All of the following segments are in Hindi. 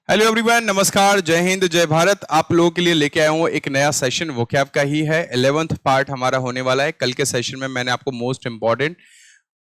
हेलो एवरीवन, नमस्कार, जय हिंद, जय भारत। आप लोगों के लिए लेके आया हूँ एक नया सेशन, वोकैब का ही है। 11th पार्ट हमारा होने वाला है। कल के सेशन में मैंने आपको most important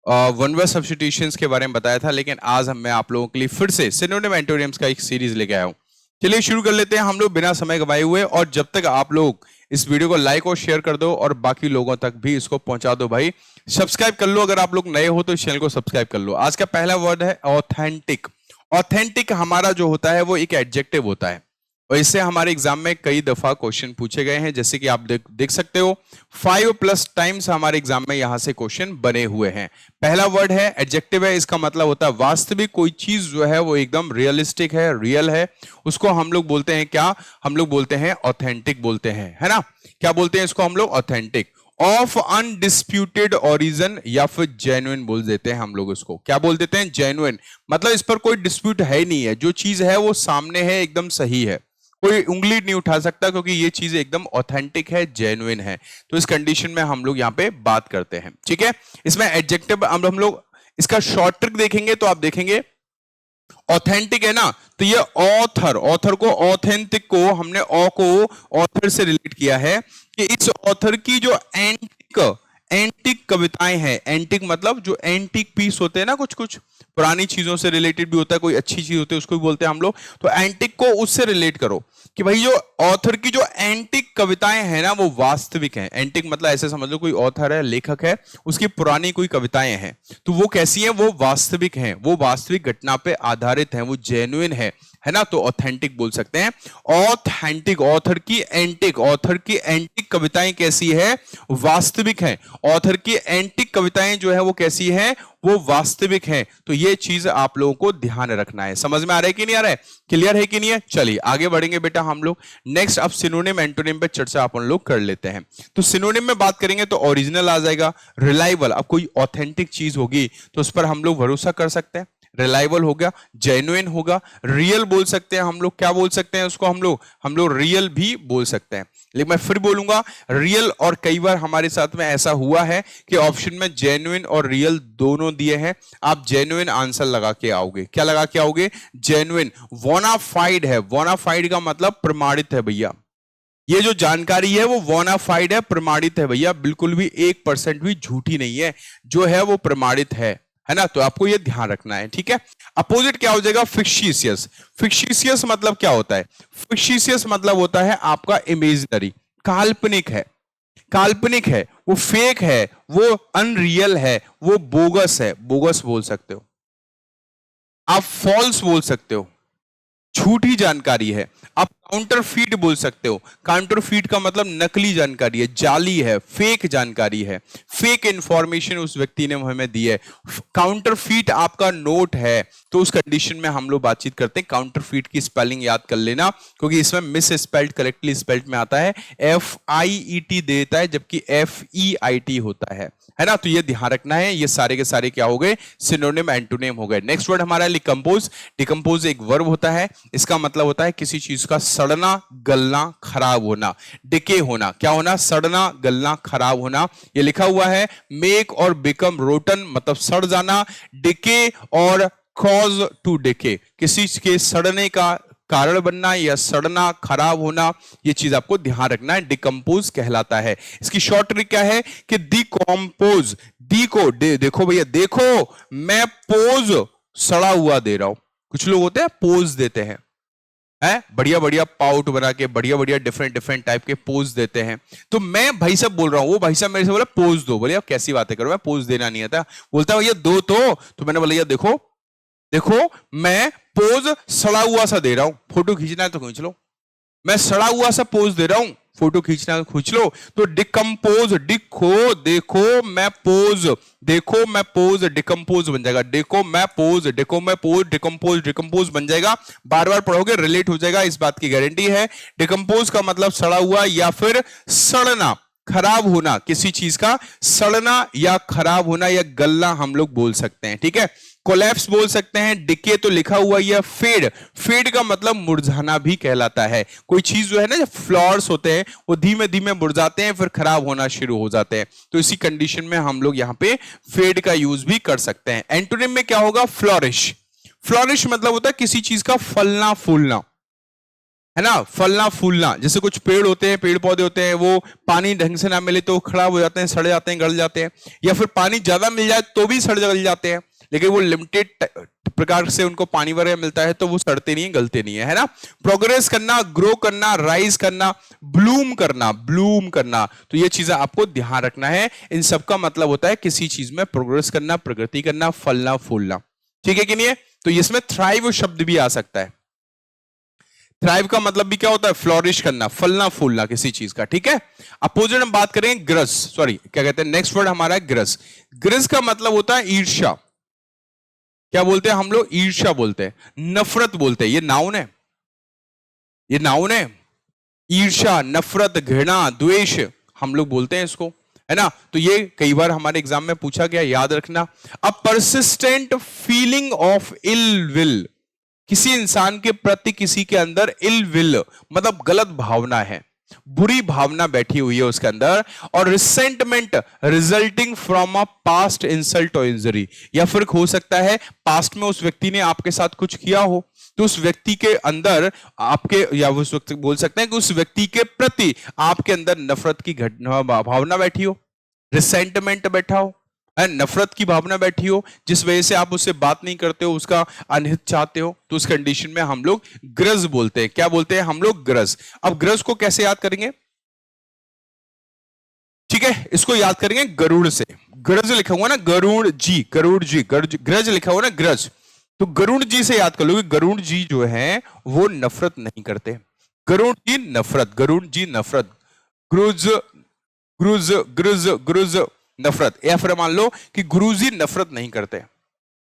one word substitutions के बारे में बताया था, लेकिन आज मैं आप लोगों के लिए फिर से सिनोनिम एंटोनिम्स का एक सीरीज लेके आया हूँ। चलिए शुरू कर लेते हैं हम लोग बिना समय गवाए हुए। और जब तक आप लोग इस वीडियो को लाइक और शेयर कर दो और बाकी लोगों तक भी इसको पहुंचा दो भाई। सब्सक्राइब कर लो, अगर आप लोग नए हो तो इस चैनल को सब्सक्राइब कर लो। आज का पहला वर्ड है ऑथेंटिक। ऑथेंटिक हमारा जो होता है वो एक एडजेक्टिव होता है और इससे हमारे एग्जाम में कई दफा क्वेश्चन पूछे गए हैं, जैसे कि आप देख सकते हो 5+ टाइम्स हमारे एग्जाम में यहां से क्वेश्चन बने हुए हैं। पहला वर्ड है एडजेक्टिव है, इसका मतलब होता है वास्तविक। कोई चीज जो है वो एकदम रियलिस्टिक है, रियल है, उसको हम लोग बोलते हैं क्या? हम लोग बोलते हैं ऑथेंटिक बोलते हैं, है ना? क्या बोलते हैं इसको हम लोग? ऑथेंटिक। ऑफ अनडिस्प्यूटेड ओरिजिन या फिर जेन्युइन बोल देते हैं हम लोग इसको। क्या बोल देते हैं? जेन्युइन। मतलब इस पर कोई डिस्प्यूट है नहीं है, जो चीज है वो सामने है, एकदम सही है, कोई उंगली नहीं उठा सकता, क्योंकि ये चीज एकदम ऑथेंटिक है, जेन्युइन है। तो इस कंडीशन में हम लोग यहाँ पे बात करते हैं, ठीक है। इसमें एडजेक्टिव हम लोग इसका शॉर्ट ट्रिक देखेंगे तो आप देखेंगे ऑथेंटिक है ना, तो ये ऑथर को, ऑथेंटिक को हमने ऑ को ऑथर से रिलेट किया है कि इस ऑथर की जो एंटिक कविताएं हैं। एंटिक मतलब जो एंटिक पीस होते हैं ना, कुछ कुछ पुरानी चीजों से रिलेटेड भी होता है, कोई अच्छी चीज होती है उसको भी बोलते हैं हम लोग। तो एंटिक को उससे रिलेट करो कि भाई जो ऑथर की जो एंटिक कविताएं हैं ना वो वास्तविक हैं। एंटिक मतलब ऐसे समझ लो कोई ऑथर है, लेखक है, उसकी पुरानी कोई कविताएं हैं तो वो कैसी हैं? वो वास्तविक हैं, वो वास्तविक घटना पे आधारित हैं, वो जेन्युइन है ना। तो ऑथेंटिक बोल सकते हैं। ऑथेंटिक, ऑथर की एंटिक कविताएं कैसी है? वास्तविक हैं। ऑथर की एंटिक कविताएं जो है वो कैसी हैं? वो वास्तविक हैं। तो ये चीज आप लोगों को ध्यान रखना है। समझ में आ रहा है कि नहीं आ रहा है? क्लियर है कि नहीं है? चलिए आगे बढ़ेंगे बेटा हम लोग। नेक्स्ट अब सिनोनिम एंटोनिम पे चर्चा अपन लोग कर लेते हैं। तो सिनोनिम में बात करेंगे तो ओरिजिनल आ जाएगा, रिलायबल। अब कोई ऑथेंटिक चीज होगी तो उस पर हम लोग भरोसा कर सकते हैं, रिलायबल हो गया, जेन्युइन होगा। रियल बोल सकते हैं हम लोग, क्या बोल सकते हैं उसको? हम लोग रियल भी बोल सकते हैं। लेकिन मैं फिर बोलूंगा रियल, और कई बार हमारे साथ में ऐसा हुआ है कि ऑप्शन में जेन्युइन और रियल दोनों दिए हैं, आप जेन्युइन आंसर लगा के आओगे। क्या लगा के आओगे? जेन्युइन। वोनाफाइड है, वोनाफाइड का मतलब प्रमाणित है भैया। ये जो जानकारी है वो वोनाफाइड है, प्रमाणित है भैया, बिल्कुल भी 1% भी झूठी नहीं है, जो है वो प्रमाणित है ना। तो आपको ये ध्यान रखना है, ठीक है। अपोजिट क्या हो जाएगा? फिक्शियस। फिक्शियस मतलब क्या होता है? फिक्शियस मतलब होता है आपका इमेजिनरी, काल्पनिक है, काल्पनिक है, वो फेक है, वो अनरियल है, वो बोगस है। बोगस बोल सकते हो आप, फॉल्स बोल सकते हो, झूठी जानकारी है। आप काउंटरफीट बोल सकते हो। काउंटरफीट का मतलब नकली जानकारी है, जाली है, फेक जानकारी है, फेक इंफॉर्मेशन उस व्यक्ति ने हमें दी है। काउंटरफीट आपका नोट है, तो उस कंडीशन में हम लोग बातचीत करते हैं। काउंटरफीट की स्पेलिंग याद कर लेना, क्योंकि इसमें मिस स्पेल्ड करेक्टली स्पेल्ड में आता है, FIET देता है जबकि FEIT होता है ना। तो ये ध्यान रखना है। ये सारे के सारे क्या हो गए? सिनोनिम एंटोनिम हो गए। नेक्स्ट वर्ड हमारा डिकम्पोज। डिकम्पोज एक वर्ब होता है, इसका मतलब होता है किसी चीज का सड़ना, गलना, खराब होना, डिके होना। क्या होना? सड़ना, गलना, खराब होना। ये लिखा हुआ है मेक और बिकम रोटन, मतलब सड़ जाना। डिके और कॉज टू डिके, किसी के सड़ने का कारण बनना या सड़ना, खराब होना, ये चीज आपको ध्यान रखना है। डिकम्पोज कहलाता है। इसकी शॉर्ट ट्रिक क्या है कि डिकम्पोज। डी को देखो भैया, देखो मैं पोज सड़ा हुआ दे रहा हूं। कुछ लोग होते हैं पोज देते हैं, बढ़िया बढ़िया पाउट बना के, बढ़िया बढ़िया डिफरेंट टाइप के पोज देते हैं। तो मैं भाई साहब बोल रहा हूं, वो भाई साहब मेरे से बोला पोज दो। बोले आप कैसी बातें करो, मैं पोज देना नहीं आता। बोलता भैया दो तो मैंने बोला देखो देखो मैं पोज सड़ा हुआ सा दे रहा हूं, फोटो खींचना है तो खींच लो। मैं सड़ा हुआ सा पोज दे रहा हूं, फोटो खींचना है तो खींच लो। तो डिकम्पोज, देखो देखो मैं पोज, देखो मैं पोज, डिकम्पोज बन जाएगा। देखो मैं पोज, देखो मैं पोज, डिकम्पोज, डिकम्पोज बन जाएगा। बार बार पढ़ोगे रिलेट हो जाएगा, इस बात की गारंटी है। डिकम्पोज का मतलब सड़ा हुआ या फिर सड़ना, खराब होना, किसी चीज का सड़ना या खराब होना या गलना हम लोग बोल सकते हैं, ठीक है। कोलैप्स बोल सकते हैं। डिके तो लिखा हुआ है। फेड, फेड का मतलब मुरझाना भी कहलाता है। कोई चीज जो है ना, जब फ्लावर्स होते हैं वो धीमे धीमे मुरझाते हैं, फिर खराब होना शुरू हो जाते हैं। तो इसी कंडीशन में हम लोग यहाँ पे फेड का यूज भी कर सकते हैं। एंटोनिम में क्या होगा? फ्लोरिश। फ्लोरिश मतलब होता है किसी चीज का फलना फूलना, है ना, फलना फूलना। जैसे कुछ पेड़ होते हैं, पेड़ पौधे होते हैं, वो पानी ढंग से ना मिले तो खराब हो जाते हैं, सड़ जाते हैं, गल जाते हैं, या फिर पानी ज्यादा मिल जाए तो भी सड़ गल जाते हैं, लेकिन वो लिमिटेड प्रकार से उनको पानी वगैरह मिलता है तो वो सड़ते नहीं है, गलते नहीं है ना। प्रोग्रेस करना, ग्रो करना, राइज करना, ब्लूम करना, ब्लूम करना, तो ये चीजें आपको ध्यान रखना है। इन सब का मतलब होता है किसी चीज में प्रोग्रेस करना, प्रगति करना, फलना फूलना, ठीक है कि नहीं है। तो इसमें थ्राइव शब्द भी आ सकता है। थ्राइव का मतलब भी क्या होता है, फ्लोरिश करना, फलना फूलना किसी चीज का, ठीक है। अपोजिट हम बात करें ग्रज, सॉरी क्या कहते हैं, नेक्स्ट वर्ड हमारा है ग्रज। ग्रज का मतलब होता है ईर्ष्या। क्या बोलते हैं हम लोग, ईर्ष्या बोलते हैं, नफरत बोलते हैं, ये नाउन है, ये नाउन है। ईर्ष्या, नफरत, घृणा, द्वेष हम लोग बोलते हैं इसको, है ना। तो ये कई बार हमारे एग्जाम में पूछा गया, याद रखना। A persistent feeling of ill will, किसी इंसान के प्रति किसी के अंदर इल विल मतलब गलत भावना है, बुरी भावना बैठी हुई है उसके अंदर। और resentment resulting from a past insult और इंजरी, या फिर हो सकता है पास्ट में उस व्यक्ति ने आपके साथ कुछ किया हो, तो उस व्यक्ति के अंदर आपके, या उस वक्त बोल सकते हैं कि उस व्यक्ति के प्रति आपके अंदर नफरत की घटना भावना बैठी हो, रिसेंटमेंट बैठा हो, नफरत की भावना बैठी हो, जिस वजह से आप उससे बात नहीं करते हो, उसका अनहित चाहते हो, तो उस कंडीशन में हम लोग ग्रज बोलते हैं। क्या बोलते हैं हम लोग, ग्रज। अब ग्रज को कैसे याद करेंगे, ठीक है, इसको याद करेंगे गरुड़ से। ग्रज लिखा हुआ ना, गरुड़ जी, गरुड़ जी, ग्रज लिखा हुआ ना, ग्रज, तो गरुड़ जी से याद कर लो कि गरुड़ जी जो है वो नफरत नहीं करते। गरुड़ जी नफरत, गरुड़ जी नफरत, ग्रुज ग्रुज ग्रुज ग्रुज नफरत, या फिर मान लो कि गुरुजी नफरत नहीं करते।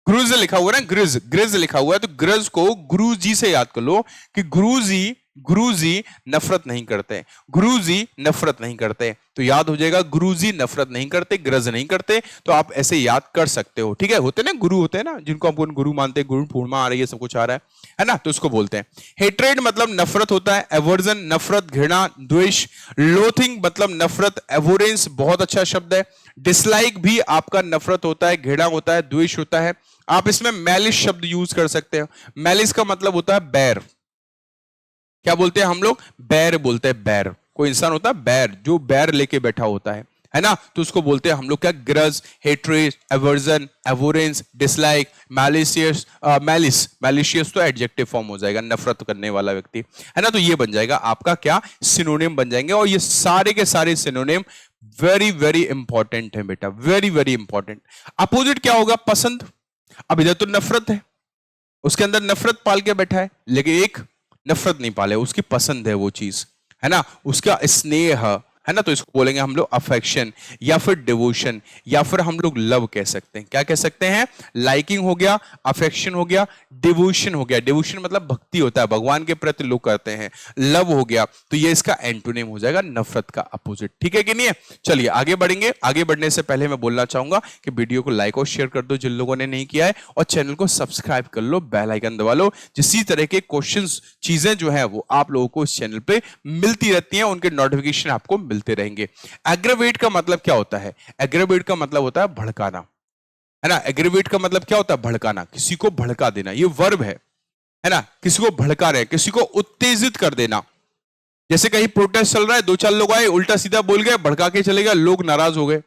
गुरुज लिखा हुआ है ना, ग्रिज, ग्रिज लिखा हुआ है, तो ग्रज को गुरुजी से याद कर लो कि गुरुजी, गुरुजी नफरत नहीं करते, गुरुजी नफरत नहीं करते, तो याद हो जाएगा गुरुजी नफरत नहीं करते, ग्रज नहीं करते, तो आप ऐसे याद कर सकते हो, ठीक है। होते ना गुरु, होते हैं ना जिनको आप गुरु मानते हैं, गुरु पूर्णिमा आ रही है, सब कुछ आ रहा है ना, तो उसको बोलते हैं। हेट्रेड मतलब नफरत होता है, एवर्जन नफरत, घृणा, द्वेष, लोथिंग मतलब नफरत, एवोरेंस बहुत अच्छा शब्द है, डिसलाइक भी आपका नफरत होता है, घृणा होता है, द्वेष होता है। आप इसमें मैलिस शब्द यूज कर सकते हो। मैलिस का मतलब होता है बैर, क्या बोलते हैं हम लोग, बैर बोलते हैं, बैर। कोई इंसान होता है बैर, जो बैर लेके बैठा होता है ना, तो उसको बोलते हैं हम लोग क्या, grudge, hatred, aversion, avoidance, dislike, malicious, malice, malicious तो एडजेक्टिव फॉर्म हो जाएगा, नफरत करने वाला व्यक्ति, है ना। तो ये बन जाएगा आपका क्या, सिनोनिम बन जाएंगे, और ये सारे के सारे सिनोनिम वेरी वेरी इंपॉर्टेंट है बेटा, वेरी वेरी इंपॉर्टेंट। अपोजिट क्या होगा, पसंद। अब इधर तो नफरत है, उसके अंदर नफरत पाल के बैठा है, लेकिन एक नफरत नहीं पाले, उसकी पसंद है वो चीज, है ना, उसका स्नेह है ना, तो इसको बोलेंगे हम लोग अफेक्शन, या फिर डिवोशन, या फिर हम लोग लव कह सकते हैं। क्या कह सकते हैं, लाइकिंग हो गया, अफेक्शन हो गया, डिवोशन हो गया। डिवोशन मतलब भक्ति होता है, भगवान के प्रति लोग करते हैं। लव हो गया, तो ये इसका एंटोनिम हो जाएगा, नफरत का अपोजिट, ठीक है कि नहीं है। चलिए आगे बढ़ेंगे। आगे बढ़ने से पहले मैं बोलना चाहूंगा कि वीडियो को लाइक और शेयर कर दो जिन लोगों ने नहीं किया है, और चैनल को सब्सक्राइब कर लो, बेल आइकन दबा लो, जिसी तरह के क्वेश्चंस, चीजें जो है वो आप लोगों को इस चैनल पे मिलती रहती हैं, उनके नोटिफिकेशन आपको मिलते रहेंगे। एग्रेवेट का मतलब क्या होता है, एग्रेवेट का मतलब होता है भड़काना, है ना। एग्रेवेट का मतलब क्या होता है, भड़काना, किसी को भड़का देना, ये वर्ब है ना, किसी को भड़का रहे, किसी को उत्तेजित कर देना। जैसे कहीं प्रोटेस्ट चल रहा है, दो चार लोग आए, उल्टा सीधा बोल गए, भड़का के चले गए, लोग नाराज हो गए,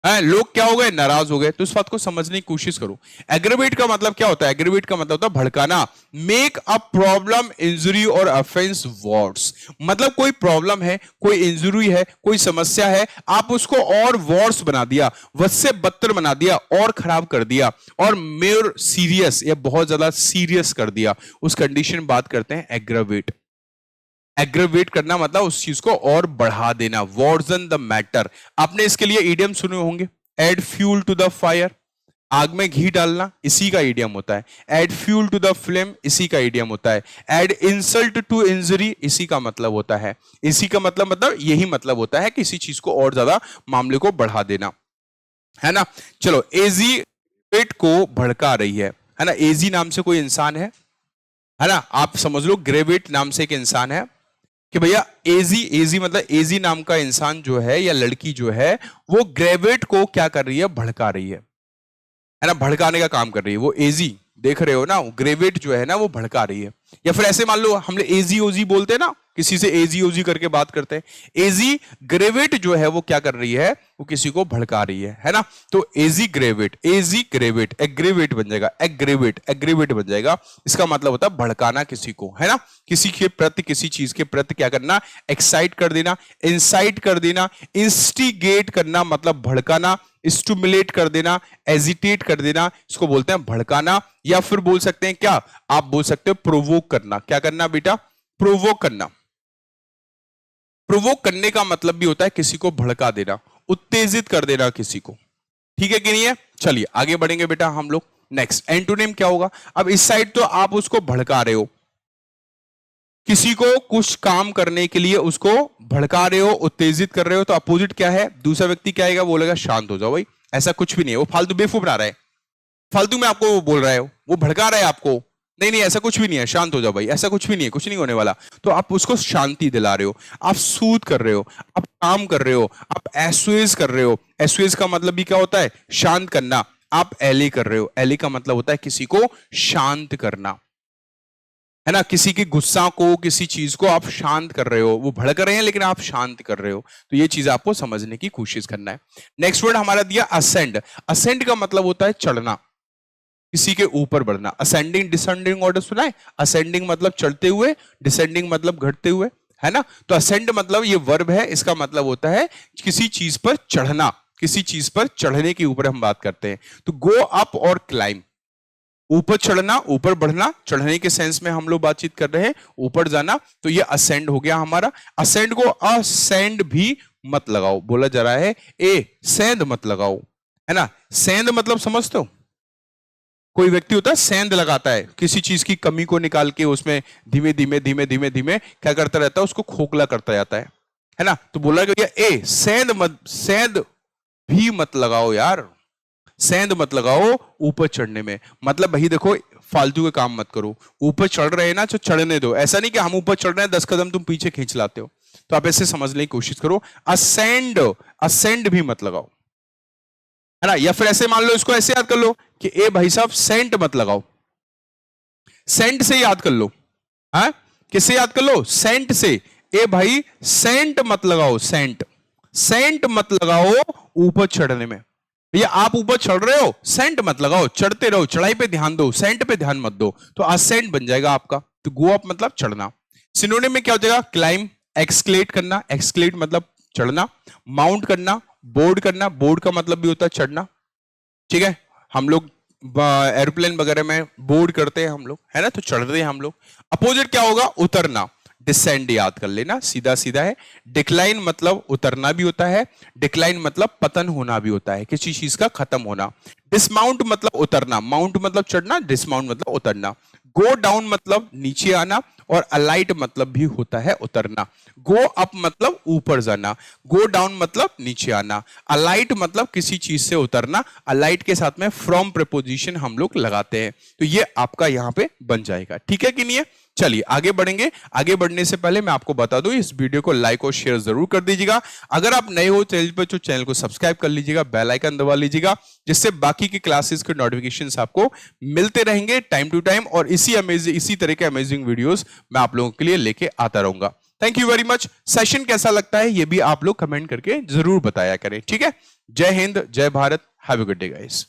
लोग क्या हो गए, नाराज हो गए, तो इस बात को समझने की कोशिश करो। एग्रेवेट का मतलब क्या होता है, एग्रेवेट का मतलब होता है भड़काना। मेक अ प्रॉब्लम, इंजरी और ऑफेंस वर्स, मतलब कोई प्रॉब्लम है, कोई इंजरी है, कोई समस्या है, आप उसको और वर्स बना दिया, वससे बदतर बना दिया, और खराब कर दिया, और मोर सीरियस या बहुत ज्यादा सीरियस कर दिया, उस कंडीशन में बात करते हैं एग्रेवेट। एग्रेवेट करना मतलब उस चीज को और बढ़ा देना, वर्सन द मैटर। आपने इसके लिए इडियम सुने होंगे, add fuel to the fire, आग में घी डालना, इसी का इडियम होता है। Add fuel to the flame, इसी का इडियम होता है। एड इंसल्ट टू इंजरी, इसी का मतलब होता है। इसी का मतलब यही मतलब होता है, किसी चीज को और ज्यादा मामले को बढ़ा देना, है ना। चलो, एजी पेट को भड़का रही है ना। एजी नाम से कोई इंसान है ना, आप समझ लो ग्रेवेट नाम से एक इंसान है कि भैया एजी, एजी मतलब एजी नाम का इंसान जो है या लड़की जो है, वो ग्रेवेट को क्या कर रही है, भड़का रही है ना, भड़काने का काम कर रही है। वो एजी देख रहे हो ना, ग्रेवेट जो है ना वो भड़का रही है। या फिर ऐसे मान लो हम लोग एजी ओजी बोलते हैं ना, किसी से एजी ओजी करके बात करते हैं, एजी ग्रेवेट जो है वो क्या कर रही है, वो किसी को भड़का रही है ना। तो एजी ग्रेवेट एग्रेवेट बन जाएगा, एग्रेवेट बन जाएगा। इसका मतलब होता है भड़काना किसी को, है ना, किसी के प्रति, किसी चीज के प्रति क्या करना, एक्साइट कर देना, इंसाइट कर देना, इंस्टिगेट करना मतलब भड़काना, स्टिमुलेट कर देना, एजिटेट कर देना, इसको बोलते हैं भड़काना। या फिर बोल सकते हैं क्या, आप बोल सकते हो प्रोवोक करना। क्या करना बेटा, प्रोवोक करना। प्रोवोक करने का मतलब भी होता है किसी को भड़का देना, उत्तेजित कर देना किसी को, ठीक है कि नहीं है। चलिए आगे बढ़ेंगे बेटा हम लोग। नेक्स्ट एंटोनिम क्या होगा। अब इस साइड तो आप उसको भड़का रहे हो, किसी को कुछ काम करने के लिए उसको भड़का रहे हो, उत्तेजित कर रहे हो, तो अपोजिट क्या है, दूसरा व्यक्ति क्या आएगा, बोलेगा शांत हो जाओ भाई, ऐसा कुछ भी नहीं है, वो फालतू बेवकूफ बना रहा है, फालतू में आपको वो बोल रहा है, वो भड़का रहा है आपको, नहीं नहीं ऐसा कुछ भी नहीं है, शांत हो जाओ भाई, ऐसा कुछ भी नहीं है, कुछ नहीं होने वाला। तो आप उसको शांति दिला रहे हो, आप सूद कर रहे हो, आप काम कर रहे हो, आप एसुएज कर रहे हो। एसुएज का मतलब भी क्या होता है, शांत करना। आप एले कर रहे हो, एले का मतलब होता है किसी को शांत करना, है ना, किसी के गुस्सा को, किसी चीज को आप शांत कर रहे हो, वो भड़क रहे हैं लेकिन आप शांत कर रहे हो। तो ये चीज आपको समझने की कोशिश करना है। नेक्स्ट वर्ड हमारा दिया असेंड। असेंड का मतलब होता है चढ़ना, किसी के ऊपर बढ़ना। असेंडिंग डिसेंडिंग ऑर्डर सुना है, असेंडिंग मतलब चढ़ते हुए, डिसेंडिंग मतलब घटते हुए, है ना। तो असेंड मतलब ये वर्ब है, इसका मतलब होता है किसी चीज पर चढ़ना, किसी चीज पर चढ़ने के ऊपर हम बात करते हैं। तो गो अप और क्लाइम, ऊपर चढ़ना, ऊपर बढ़ना, चढ़ने के सेंस में हम लोग बातचीत कर रहे हैं, ऊपर जाना, तो ये असेंड हो गया हमारा। असेंड को असेंड भी मत लगाओ, बोला जा रहा है ए सेंध मत लगाओ, है ना। सेंध मतलब समझते हो, कोई व्यक्ति होता है सेंध लगाता है, किसी चीज की कमी को निकाल के उसमें धीमे धीमे धीमे धीमे धीमे क्या करता रहता है, उसको खोखला करता जाता है ना। तो बोला गया ए सेंध मत, सेंध भी मत लगाओ यार, सेंध मत लगाओ ऊपर चढ़ने में। मतलब भाई देखो फालतू के काम मत करो, ऊपर चढ़ रहे हैं ना तो चढ़ने दो, ऐसा नहीं कि हम ऊपर चढ़ रहे हैं 10 कदम तुम पीछे खींच लाते हो। तो आप ऐसे समझने की कोशिश करो, असेंड, असेंड भी मत लगाओ, है ना। या फिर ऐसे मान लो, इसको ऐसे याद कर लो कि ए भाई साहब सेंट मत लगाओ, सेंट से याद कर लो, हाँ किससे याद कर लो, सेंट से। ए भाई सेंट मत लगाओ, सेंट, सेंट मत लगाओ ऊपर चढ़ने में। भैया आप ऊपर चढ़ रहे हो, सेंट मत लगाओ, चढ़ते रहो, चढ़ाई पे ध्यान दो, सेंट पे ध्यान मत दो, तो असेंट बन जाएगा आपका। तो गो अप मतलब चढ़ना। सिनोनिम में क्या हो जाएगा, क्लाइम, एक्सक्लेट करना, एक्सक्लेट मतलब चढ़ना, माउंट करना, बोर्ड करना, बोर्ड का मतलब भी होता है चढ़ना, ठीक है। हम लोग एरोप्लेन वगैरह में बोर्ड करते हैं हम लोग, है ना, तो चढ़ रहे हैं हम लोग। अपोजिट क्या होगा, उतरना, डिसेंड याद कर लेना, सीधा सीधा है। डिक्लाइन मतलब उतरना भी होता है, डिक्लाइन मतलब पतन होना भी होता है, किसी चीज का खत्म होना। डिसमाउंट मतलब उतरना, माउंट मतलब चढ़ना, डिसमाउंट मतलब उतरना। गो डाउन मतलब नीचे आना, और अलाइट मतलब भी होता है उतरना। गो अप मतलब ऊपर जाना, गो डाउन मतलब नीचे आना, अलाइट मतलब किसी चीज से उतरना। अलाइट के साथ में फ्रॉम प्रीपोजिशन हम लोग लगाते हैं, तो ये आपका यहां पे बन जाएगा, ठीक है कि नहीं है। चलिए आगे बढ़ेंगे। आगे बढ़ने से पहले मैं आपको बता दूं, इस वीडियो को लाइक और शेयर जरूर कर दीजिएगा। अगर आप नए हो चैनल पर तो चैनल को सब्सक्राइब कर लीजिएगा, बेल आइकन दबा लीजिएगा, जिससे बाकी की क्लासेस के नोटिफिकेशंस आपको मिलते रहेंगे टाइम टू टाइम, और इसी तरह के अमेजिंग वीडियोस मैं आप लोगों के लिए लेके आता रहूंगा। Thank you very much. Session कैसा लगता है ये भी आप लोग कमेंट करके जरूर बताया करें, ठीक है। जय हिंद, जय Bharat, have a good day guys.